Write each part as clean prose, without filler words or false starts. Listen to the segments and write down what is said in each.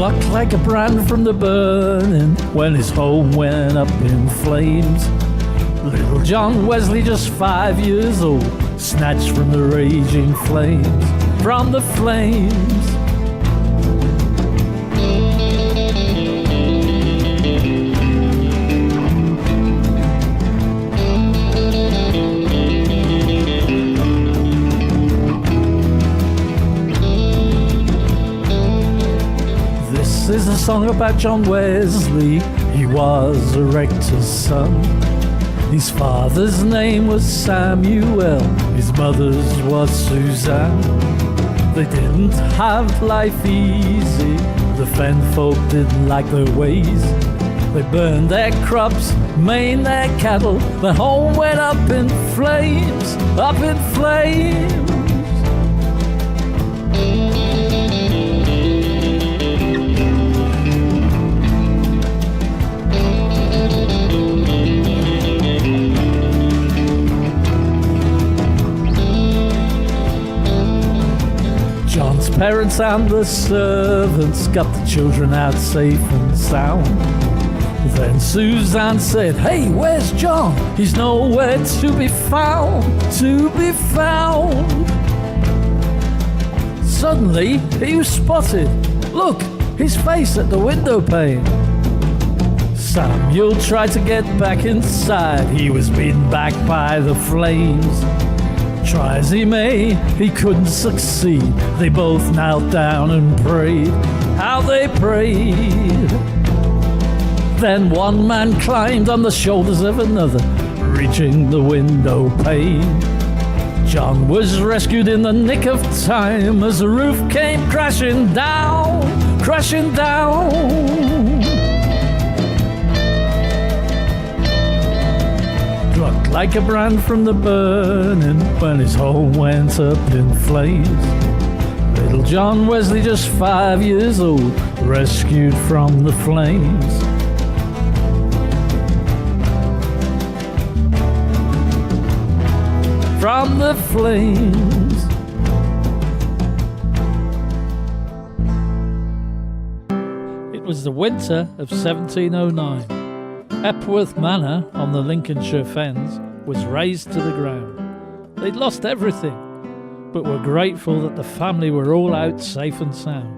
Plucked like a brand from the burning when his home went up in flames. Little John Wesley, just 5 years old, snatched from the raging flames, from the flames. This is a song about John Wesley. He was a rector's son. His father's name was Samuel, his mother's was Suzanne. They didn't have life easy, the Fen folk didn't like their ways. They burned their crops, mained their cattle, their home went up in flames, up in flames. John's parents and the servants got the children out safe and sound. Then Suzanne said, "Hey, where's John? He's nowhere to be found, to be found." Suddenly, he was spotted. Look, his face at the window pane. Samuel tried to get back inside. He was beaten back by the flames. Try as he may, he couldn't succeed. They both knelt down and prayed. How they prayed. Then one man climbed on the shoulders of another, reaching the window pane. John was rescued in the nick of time as the roof came crashing down, crashing down. Plucked like a brand from the burning when his home went up in flames. Little John Wesley, just 5 years old, rescued from the flames. From the flames. It was the winter of 1709. Epworth Manor on the Lincolnshire Fens was razed to the ground. They'd lost everything, but were grateful that the family were all out safe and sound.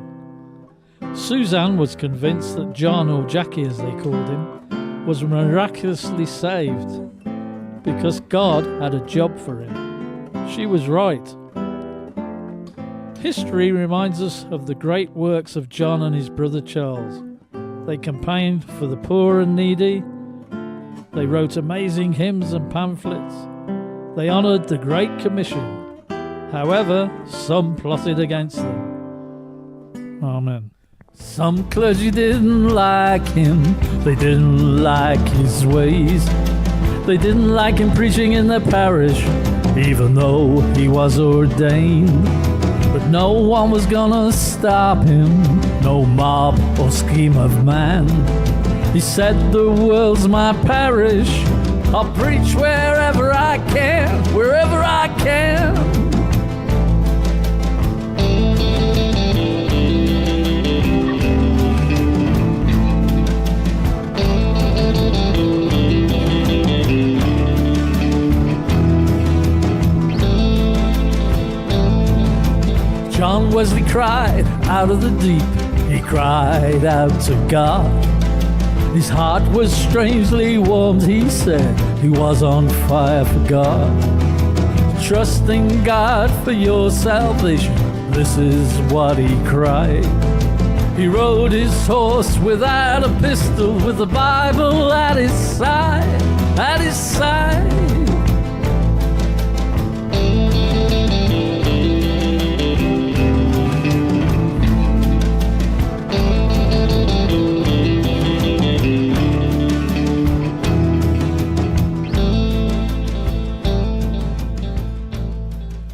Suzanne was convinced that John, or Jackie as they called him, was miraculously saved because God had a job for him. She was right. History reminds us of the great works of John and his brother Charles. They campaigned for the poor and needy. They wrote amazing hymns and pamphlets. They honoured the Great Commission. However, some plotted against them. Amen. Some clergy didn't like him. They didn't like his ways. They didn't like him preaching in their parish, even though he was ordained. But no one was gonna stop him, no mob or scheme of man. He said, "The world's my parish. I'll preach wherever I can, wherever I can." John Wesley cried out of the deep. He cried out to God. His heart was strangely warmed, he said. He was on fire for God. Trusting God for your salvation, this is what he cried. He rode his horse without a pistol, with the Bible at his side, at his side.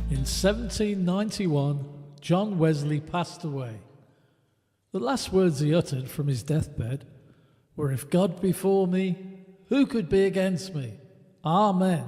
In 1791, John Wesley passed away. The last words he uttered from his deathbed were, "If God be for me, who could be against me? Amen."